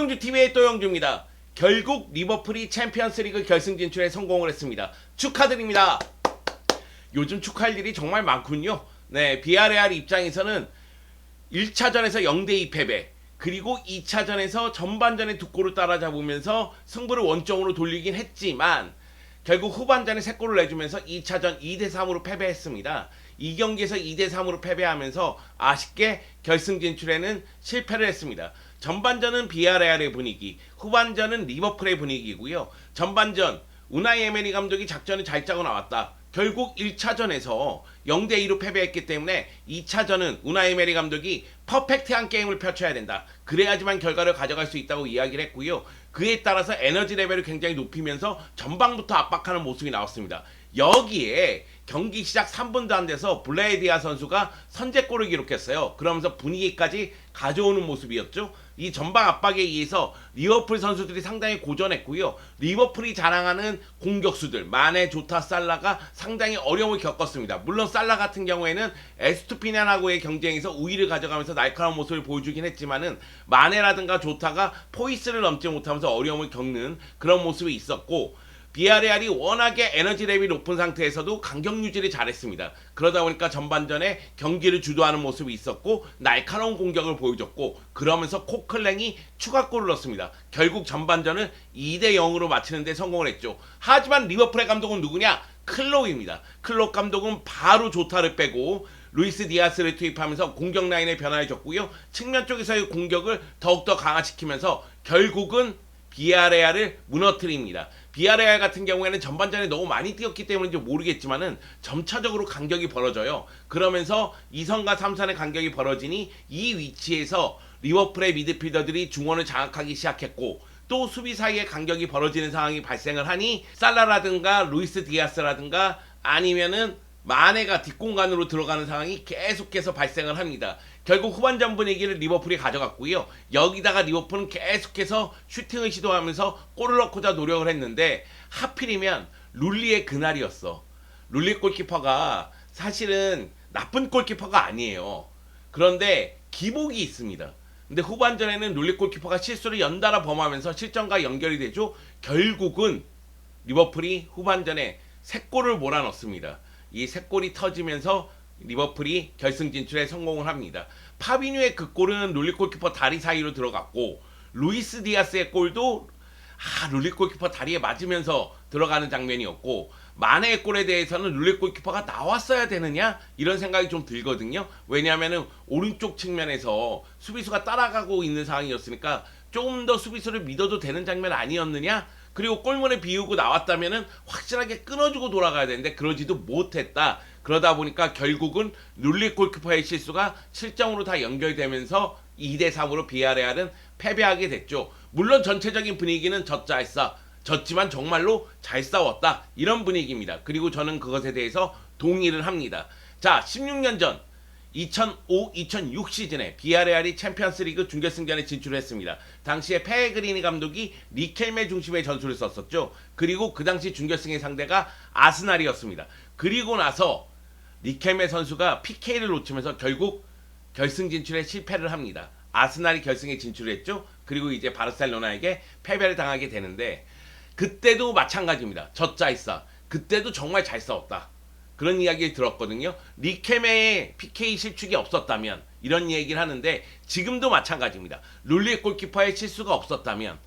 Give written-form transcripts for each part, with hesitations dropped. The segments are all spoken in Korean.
또영주TV의 또영주입니다. 결국 리버풀이 챔피언스리그 결승 진출에 성공을 했습니다. 축하드립니다. 요즘 축하할 일이 정말 많군요. 네, 비아레알 입장에서는 1차전에서 0대2 패배, 그리고 2차전에서 전반전에 두 골을 따라잡으면서 승부를 원점으로 돌리긴 했지만 결국 후반전에 3골을 내주면서 2차전 2대3으로 패배했습니다. 이 경기에서 2대3으로 패배하면서 아쉽게 결승 진출에는 실패를 했습니다. 전반전은 비아레알의 분위기, 후반전은 리버풀의 분위기고요. 전반전 우나이 에메리 감독이 작전을 잘 짜고 나왔다. 결국 1차전에서 0대2로 패배했기 때문에 2차전은 우나이 에메리 감독이 퍼펙트한 게임을 펼쳐야 된다. 그래야지만 결과를 가져갈 수 있다고 이야기를 했고요. 그에 따라서 에너지 레벨을 굉장히 높이면서 전방부터 압박하는 모습이 나왔습니다. 여기에 경기 시작 3분도 안 돼서 블레이디아 선수가 선제골을 기록했어요. 그러면서 분위기까지 가져오는 모습이었죠. 이 전방 압박에 의해서 리버풀 선수들이 상당히 고전했고요. 리버풀이 자랑하는 공격수들 마네, 조타, 살라가 상당히 어려움을 겪었습니다. 물론 살라 같은 경우에는 에스투피냐하고의 경쟁에서 우위를 가져가면서 날카로운 모습을 보여주긴 했지만은 마네라든가 조타가 포이스를 넘지 못하면서 어려움을 겪는 그런 모습이 있었고, 비아레알이 워낙에 에너지 레벨이 높은 상태에서도 간격 유지를 잘했습니다. 그러다 보니까 전반전에 경기를 주도하는 모습이 있었고 날카로운 공격을 보여줬고, 그러면서 코클랭이 추가골을 넣었습니다. 결국 전반전을 2대0으로 마치는 데 성공을 했죠. 하지만 리버풀의 감독은 누구냐? 클롭입니다. 클롭 감독은 바로 조타를 빼고 루이스 디아스를 투입하면서 공격 라인에 변화를 줬고요. 측면 쪽에서의 공격을 더욱더 강화시키면서 결국은 비아레알을 무너뜨립니다. 비아레알 같은 경우에는 전반전에 너무 많이 뛰었기 때문인지 모르겠지만은 점차적으로 간격이 벌어져요. 그러면서 2선과 3선의 간격이 벌어지니 이 위치에서 리버풀의 미드필더들이 중원을 장악하기 시작했고, 또 수비 사이에 간격이 벌어지는 상황이 발생을 하니 살라라든가 루이스 디아스라든가 아니면은 마네가 뒷공간으로 들어가는 상황이 계속해서 발생을 합니다. 결국 후반전 분위기를 리버풀이 가져갔고요. 여기다가 리버풀은 계속해서 슈팅을 시도하면서 골을 넣고자 노력을 했는데 하필이면 룰리의 그날이었어. 룰리 골키퍼가 사실은 나쁜 골키퍼가 아니에요. 그런데 기복이 있습니다. 근데 후반전에는 룰리 골키퍼가 실수를 연달아 범하면서 실점과 연결이 되죠. 결국은 리버풀이 후반전에 3골을 몰아넣습니다. 이 3골이 터지면서 리버풀이 결승 진출에 성공을 합니다. 파비뉴의 그 골은 룰리 골키퍼 다리 사이로 들어갔고, 루이스 디아스의 골도 룰리 골키퍼 다리에 맞으면서 들어가는 장면이었고, 마네의 골에 대해서는 룰리 골키퍼가 나왔어야 되느냐 이런 생각이 좀 들거든요. 왜냐하면은 오른쪽 측면에서 수비수가 따라가고 있는 상황이었으니까 조금 더 수비수를 믿어도 되는 장면 아니었느냐. 그리고 골문에 비우고 나왔다면은 확실하게 끊어주고 돌아가야 되는데 그러지도 못했다. 그러다 보니까 결국은 룰리 골키퍼의 실수가 실점으로 다 연결되면서 2대3으로 비아레알은 패배하게 됐죠. 물론 전체적인 분위기는 졌지만 정말로 잘 싸웠다, 이런 분위기입니다. 그리고 저는 그것에 대해서 동의를 합니다. 자, 16년 전 2005-2006 시즌에 비아레알이 챔피언스리그 준결승전에 진출했습니다. 당시에 페레그리니 감독이 리켈메 중심의 전술을 썼었죠. 그리고 그 당시 준결승의 상대가 아스날이었습니다. 그리고 나서 리켈메 선수가 PK를 놓치면서 결국 결승 진출에 실패를 합니다. 아스날이 결승에 진출했죠. 그리고 이제 바르셀로나에게 패배를 당하게 되는데, 그때도 마찬가지입니다. 졌자이싸. 그때도 정말 잘 싸웠다, 그런 이야기를 들었거든요. 리켈메의 PK 실축이 없었다면, 이런 얘기를 하는데 지금도 마찬가지입니다. 룰리 골키퍼의 실수가 없었다면,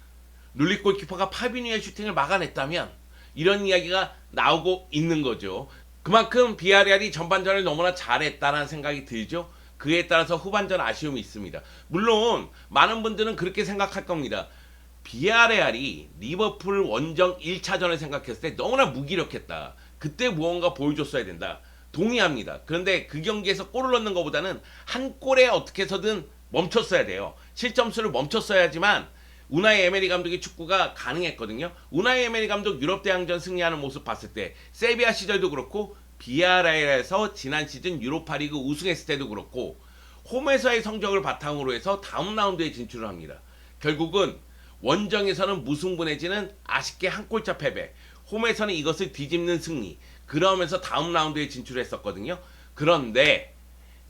룰리 골키퍼가 파비뉴의 슈팅을 막아냈다면, 이런 이야기가 나오고 있는 거죠. 그만큼 비아레알이 전반전을 너무나 잘했다는 생각이 들죠. 그에 따라서 후반전 아쉬움이 있습니다. 물론 많은 분들은 그렇게 생각할 겁니다. 비아레알이 리버풀 원정 1차전을 생각했을 때 너무나 무기력했다. 그때 무언가 보여줬어야 된다. 동의합니다. 그런데 그 경기에서 골을 넣는 것보다는 한 골에 어떻게 해서든 멈췄어야 돼요. 실점수를 멈췄어야지만 우나이 에메리 감독의 축구가 가능했거든요. 우나이 에메리 감독 유럽 대항전 승리하는 모습 봤을 때 세비야 시절도 그렇고 비아레알에서 지난 시즌 유로파리그 우승했을 때도 그렇고 홈에서의 성적을 바탕으로 해서 다음 라운드에 진출을 합니다. 결국은 원정에서는 무승부 내지는 아쉽게 한 골차 패배, 홈에서는 이것을 뒤집는 승리, 그러면서 다음 라운드에 진출했었거든요. 그런데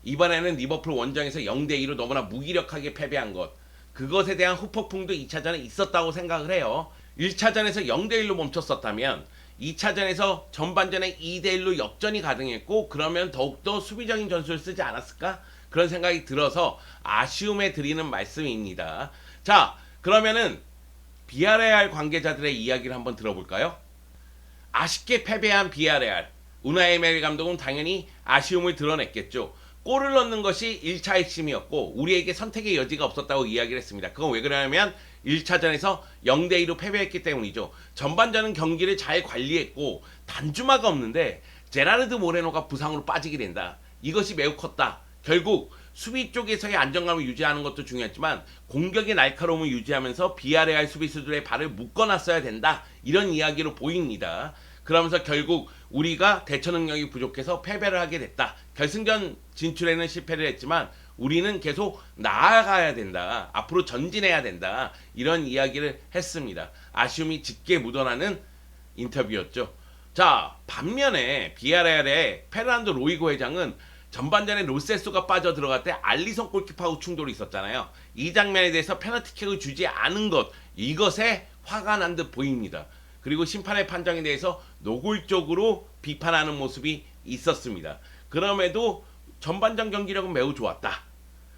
이번에는 리버풀 원정에서 0대2로 너무나 무기력하게 패배한 것, 그것에 대한 후폭풍도 2차전에 있었다고 생각을 해요. 1차전에서 0대1로 멈췄었다면 2차전에서 전반전에 2대1로 역전이 가능했고 그러면 더욱더 수비적인 전술을 쓰지 않았을까? 그런 생각이 들어서 아쉬움에 드리는 말씀입니다. 자, 그러면은 비아레알 관계자들의 이야기를 한번 들어볼까요? 아쉽게 패배한 비아레알. 우나이 에메리 감독은 당연히 아쉬움을 드러냈겠죠. 골을 넣는 것이 1차 핵심이었고 우리에게 선택의 여지가 없었다고 이야기를 했습니다. 그건 왜 그러냐면 1차전에서 0대2로 패배했기 때문이죠. 전반전은 경기를 잘 관리했고 단주마가 없는데 제라르드 모레노가 부상으로 빠지게 된다. 이것이 매우 컸다. 결국 수비 쪽에서의 안정감을 유지하는 것도 중요했지만 공격의 날카로움을 유지하면서 비아레알 수비수들의 발을 묶어놨어야 된다. 이런 이야기로 보입니다. 그러면서 결국 우리가 대처 능력이 부족해서 패배를 하게 됐다. 결승전 진출에는 실패를 했지만 우리는 계속 나아가야 된다. 앞으로 전진해야 된다. 이런 이야기를 했습니다. 아쉬움이 짙게 묻어나는 인터뷰였죠. 자, 반면에 비아레알의 페르난도 로이고 회장은 전반전에 로세소가 빠져 들어갈 때 알리송 골키퍼하고 충돌이 있었잖아요. 이 장면에 대해서 페널티킥을 주지 않은 것, 이것에 화가 난 듯 보입니다. 그리고 심판의 판정에 대해서 노골적으로 비판하는 모습이 있었습니다. 그럼에도 전반전 경기력은 매우 좋았다.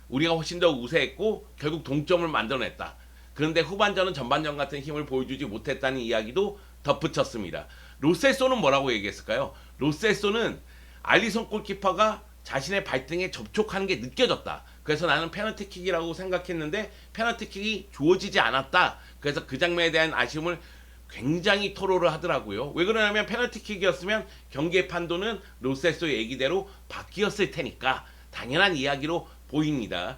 우리가 훨씬 더 우세했고 결국 동점을 만들어냈다. 그런데 후반전은 전반전 같은 힘을 보여주지 못했다는 이야기도 덧붙였습니다. 로세소는 뭐라고 얘기했을까요? 로세소는 알리송 골키퍼가 자신의 발등에 접촉하는 게 느껴졌다. 그래서 나는 페널티킥이라고 생각했는데 페널티킥이 주어지지 않았다. 그래서 그 장면에 대한 아쉬움을 굉장히 토로를 하더라고요. 왜 그러냐면 페널티킥이었으면 경기의 판도는 로세소 얘기대로 바뀌었을 테니까 당연한 이야기로 보입니다.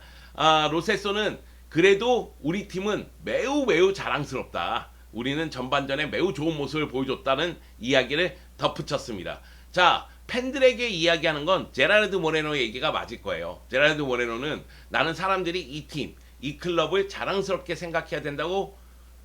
로세소는 그래도 우리 팀은 매우 자랑스럽다. 우리는 전반전에 매우 좋은 모습을 보여줬다는 이야기를 덧붙였습니다. 자, 팬들에게 이야기하는 건 제라르드 모레노의 얘기가 맞을 거예요. 제라르드 모레노는 나는 사람들이 이 팀, 이 클럽을 자랑스럽게 생각해야 된다고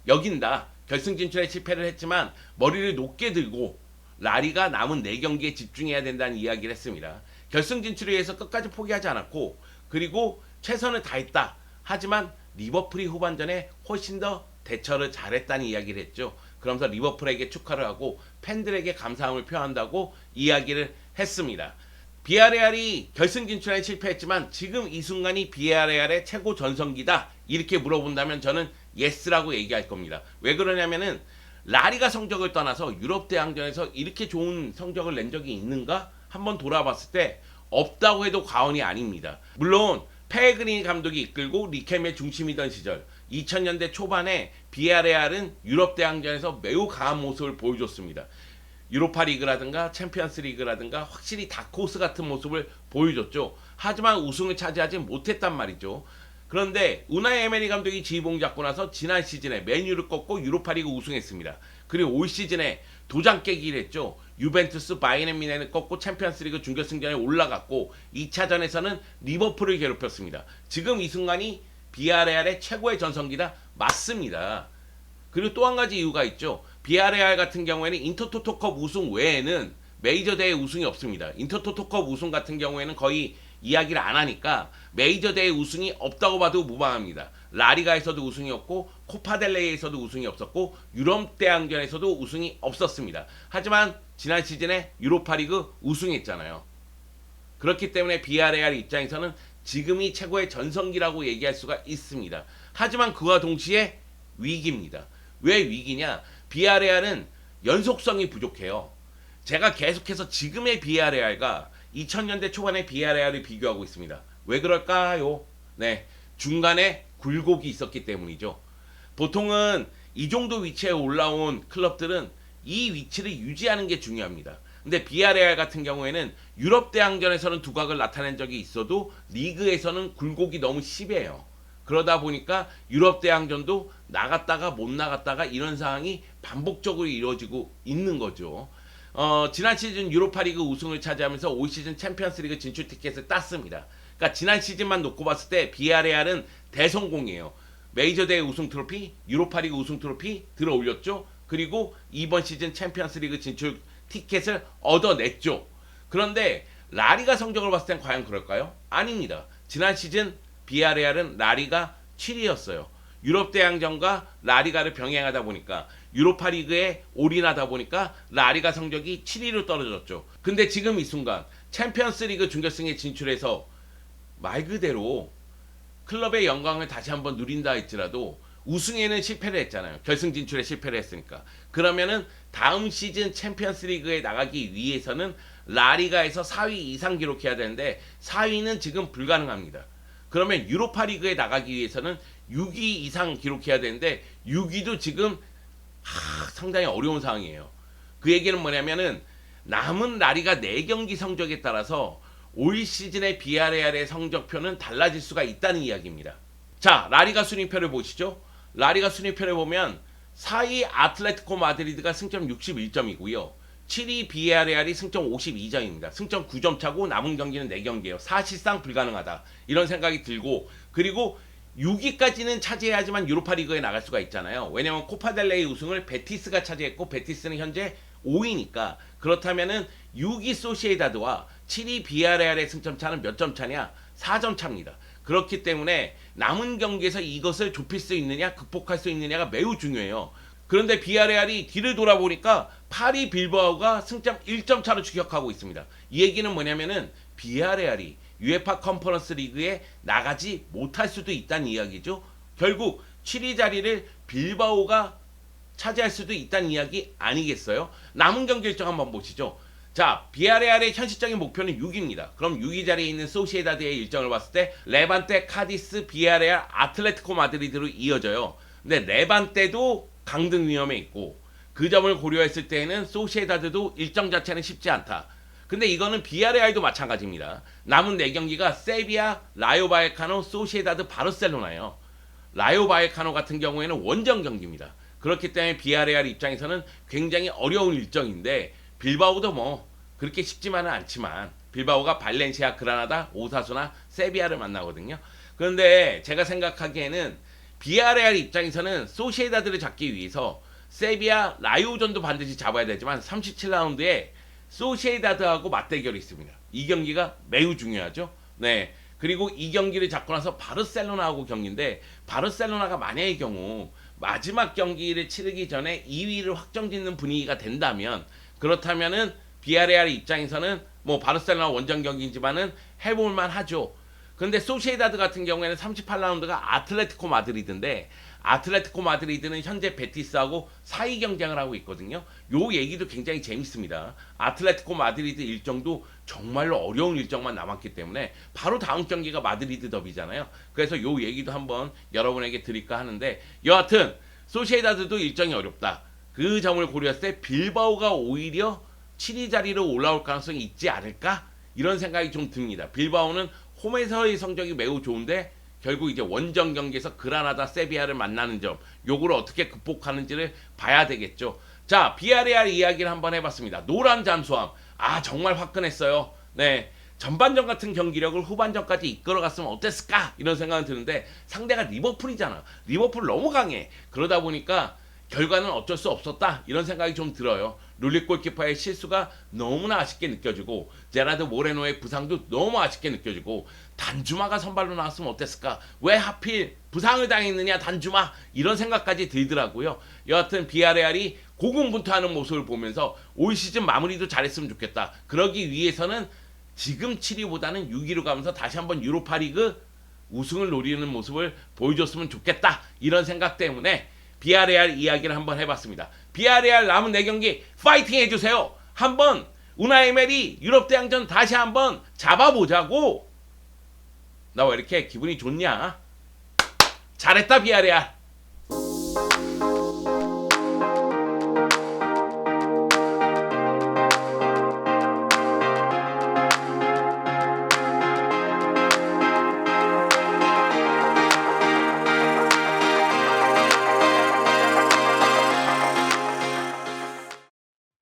여긴다. 결승 진출에 실패를 했지만 머리를 높게 들고 라리가 남은 4경기에 집중해야 된다는 이야기를 했습니다. 결승 진출을 위해서 끝까지 포기하지 않았고 그리고 최선을 다했다. 하지만 리버풀이 후반전에 훨씬 더 대처를 잘했다는 이야기를 했죠. 그러면서 리버풀에게 축하를 하고 팬들에게 감사함을 표한다고 이야기를 했습니다. 비아레알이 결승 진출에 실패했지만 지금 이 순간이 비아레알의 최고 전성기다. 이렇게 물어본다면 저는 예스라고 얘기할 겁니다. 왜 그러냐면은 라리가 성적을 떠나서 유럽 대항전에서 이렇게 좋은 성적을 낸 적이 있는가? 한번 돌아봤을 때 없다고 해도 과언이 아닙니다. 물론 페그리니 감독이 이끌고 리켐의 중심이던 시절 2000년대 초반에 비아레알은 유럽 대항전에서 매우 강한 모습을 보여줬습니다. 유로파 리그라든가 챔피언스 리그라든가 확실히 다크호스 같은 모습을 보여줬죠. 하지만 우승을 차지하지 못했단 말이죠. 그런데 우나이 에메리 감독이 지휘봉 잡고 나서 지난 시즌에 맨유를 꺾고 유로파리그 우승했습니다. 그리고 올 시즌에 도장 깨기를 했죠. 유벤투스 바이에른 뮌헨을 꺾고 챔피언스리그 준결승전에 올라갔고 2차전에서는 리버풀을 괴롭혔습니다. 지금 이 순간이 비아레알의 최고의 전성기다. 맞습니다. 그리고 또 한 가지 이유가 있죠. 비아레알 같은 경우에는 인터토토컵 우승 외에는 메이저 대회 우승이 없습니다. 인터토토컵 우승 같은 경우에는 거의 이야기를 안 하니까 메이저 대회 우승이 없다고 봐도 무방합니다. 라리가에서도 우승이 없고 코파델레이에서도 우승이 없었고 유럽 대항전에서도 우승이 없었습니다. 하지만 지난 시즌에 유로파리그 우승했잖아요. 그렇기 때문에 비아레알 입장에서는 지금이 최고의 전성기라고 얘기할 수가 있습니다. 하지만 그와 동시에 위기입니다. 왜 위기냐? 비아레알은 연속성이 부족해요. 제가 계속해서 지금의 비아레알과 2000년대 초반의 비아레알을 비교하고 있습니다. 왜 그럴까요? 네, 중간에 굴곡이 있었기 때문이죠. 보통은 이 정도 위치에 올라온 클럽들은 이 위치를 유지하는 게 중요합니다. 근데 비아레알 같은 경우에는 유럽 대항전에서는 두각을 나타낸 적이 있어도 리그에서는 굴곡이 너무 심해요. 그러다 보니까 유럽 대항전도 나갔다가 못 나갔다가 이런 상황이 반복적으로 이루어지고 있는 거죠. 지난 시즌 유로파리그 우승을 차지하면서 올 시즌 챔피언스리그 진출 티켓을 땄습니다. 그러니까 지난 시즌만 놓고 봤을 때 비아레알은 대성공이에요. 메이저 대회 우승 트로피, 유로파리그 우승 트로피 들어 올렸죠. 그리고 이번 시즌 챔피언스리그 진출 티켓을 얻어냈죠. 그런데 라리가 성적을 봤을 땐 과연 그럴까요? 아닙니다. 지난 시즌 비아레알은 라리가 7위였어요. 유럽 대항전과 라리가를 병행하다 보니까 유로파 리그에 올인하다 보니까 라리가 성적이 7위로 떨어졌죠. 근데 지금 이 순간 챔피언스 리그 준결승에 진출해서 말 그대로 클럽의 영광을 다시 한번 누린다 할지라도 우승에는 실패를 했잖아요. 결승 진출에 실패를 했으니까. 그러면은 다음 시즌 챔피언스 리그에 나가기 위해서는 라리가에서 4위 이상 기록해야 되는데 4위는 지금 불가능합니다. 그러면 유로파 리그에 나가기 위해서는 6위 이상 기록해야 되는데 6위도 지금 상당히 어려운 상황이에요. 그 얘기는 뭐냐면은 남은 라리가 4경기 성적에 따라서 올 시즌의 비아레알의 성적표는 달라질 수가 있다는 이야기입니다. 자, 라리가 순위표를 보시죠. 라리가 순위표를 보면 4위 아틀레티코 마드리드가 승점 61점이고요. 7위 비아레알이 승점 52점입니다. 승점 9점 차고 남은 경기는 4경기예요. 사실상 불가능하다. 이런 생각이 들고, 그리고 6위까지는 차지해야지만 유로파 리그에 나갈 수가 있잖아요. 왜냐면 코파델레이 우승을 베티스가 차지했고 베티스는 현재 5위니까. 그렇다면은 6위 소시에다드와 7위 비아레알의 승점 차는 몇 점 차냐? 4점 차입니다. 그렇기 때문에 남은 경기에서 이것을 좁힐 수 있느냐, 극복할 수 있느냐가 매우 중요해요. 그런데 비아레알이 뒤를 돌아보니까 파리 빌바오가 승점 1점 차로 추격하고 있습니다. 이 얘기는 뭐냐면은 비아레알이 UEFA 컨퍼런스 리그에 나가지 못할 수도 있다는 이야기죠. 결국 7위 자리를 빌바오가 차지할 수도 있다는 이야기 아니겠어요? 남은 경기 일정 한번 보시죠. 자, 비아레알의 현실적인 목표는 6위입니다. 그럼 6위 자리에 있는 소시에다드의 일정을 봤을 때 레반테, 카디스, 비아레알, 아틀레티코 마드리드로 이어져요. 근데 레반테도 강등 위험에 있고 그 점을 고려했을 때에는 소시에다드도 일정 자체는 쉽지 않다. 근데 이거는 비아레알도 마찬가지입니다. 남은 4경기가 세비야, 라요 바이에카노, 소시에다드, 바르셀로나예요. 라요 바이에카노 같은 경우에는 원정 경기입니다. 그렇기 때문에 비아레알 입장에서는 굉장히 어려운 일정인데 빌바오도 뭐 그렇게 쉽지만은 않지만 빌바오가 발렌시아, 그라나다, 오사수나, 세비야를 만나거든요. 그런데 제가 생각하기에는 비아레알 입장에서는 소시에다드를 잡기 위해서 세비야, 라요전도 반드시 잡아야 되지만 37라운드에 소시에다드하고 맞대결이 있습니다. 이 경기가 매우 중요하죠. 네. 그리고 이 경기를 잡고 나서 바르셀로나하고 경기인데 바르셀로나가 만약의 경우 마지막 경기를 치르기 전에 2위를 확정짓는 분위기가 된다면 그렇다면은 비아레알 입장에서는 뭐 바르셀로나 원정 경기이지만은 해볼만 하죠. 근데 소시에다드 같은 경우에는 38라운드가 아틀레티코 마드리드인데 아틀레티코 마드리드는 현재 베티스하고 4위 경쟁을 하고 있거든요. 요 얘기도 굉장히 재밌습니다. 아틀레티코 마드리드 일정도 정말로 어려운 일정만 남았기 때문에 바로 다음 경기가 마드리드 더비잖아요. 그래서 요 얘기도 한번 여러분에게 드릴까 하는데 여하튼 소시에다드도 일정이 어렵다. 그 점을 고려했을 때 빌바오가 오히려 7위 자리로 올라올 가능성이 있지 않을까? 이런 생각이 좀 듭니다. 빌바오는 홈에서의 성적이 매우 좋은데 결국 이제 원정 경기에서 그라나다, 세비야를 만나는 점, 요거를 어떻게 극복하는지를 봐야 되겠죠. 자, 비아레알 이야기를 한번 해봤습니다. 노란 잠수함, 정말 화끈했어요. 네, 전반전 같은 경기력을 후반전까지 이끌어갔으면 어땠을까? 이런 생각은 드는데 상대가 리버풀이잖아. 리버풀 너무 강해. 그러다 보니까 결과는 어쩔 수 없었다. 이런 생각이 좀 들어요. 룰리 골키퍼의 실수가 너무나 아쉽게 느껴지고 제라드 모레노의 부상도 너무 아쉽게 느껴지고 단주마가 선발로 나왔으면 어땠을까? 왜 하필 부상을 당했느냐 단주마? 이런 생각까지 들더라고요. 여하튼 비아레알이 고군분투하는 모습을 보면서 올 시즌 마무리도 잘했으면 좋겠다. 그러기 위해서는 지금 7위보다는 6위로 가면서 다시 한번 유로파 리그 우승을 노리는 모습을 보여줬으면 좋겠다. 이런 생각 때문에 비아레알 이야기를 한번 해봤습니다. 비아레알 남은 4경기 파이팅 해주세요. 한번 우나이 에메리 유럽 대항전 다시 한번 잡아보자고. 나 왜 이렇게 기분이 좋냐? 잘했다 비아레알.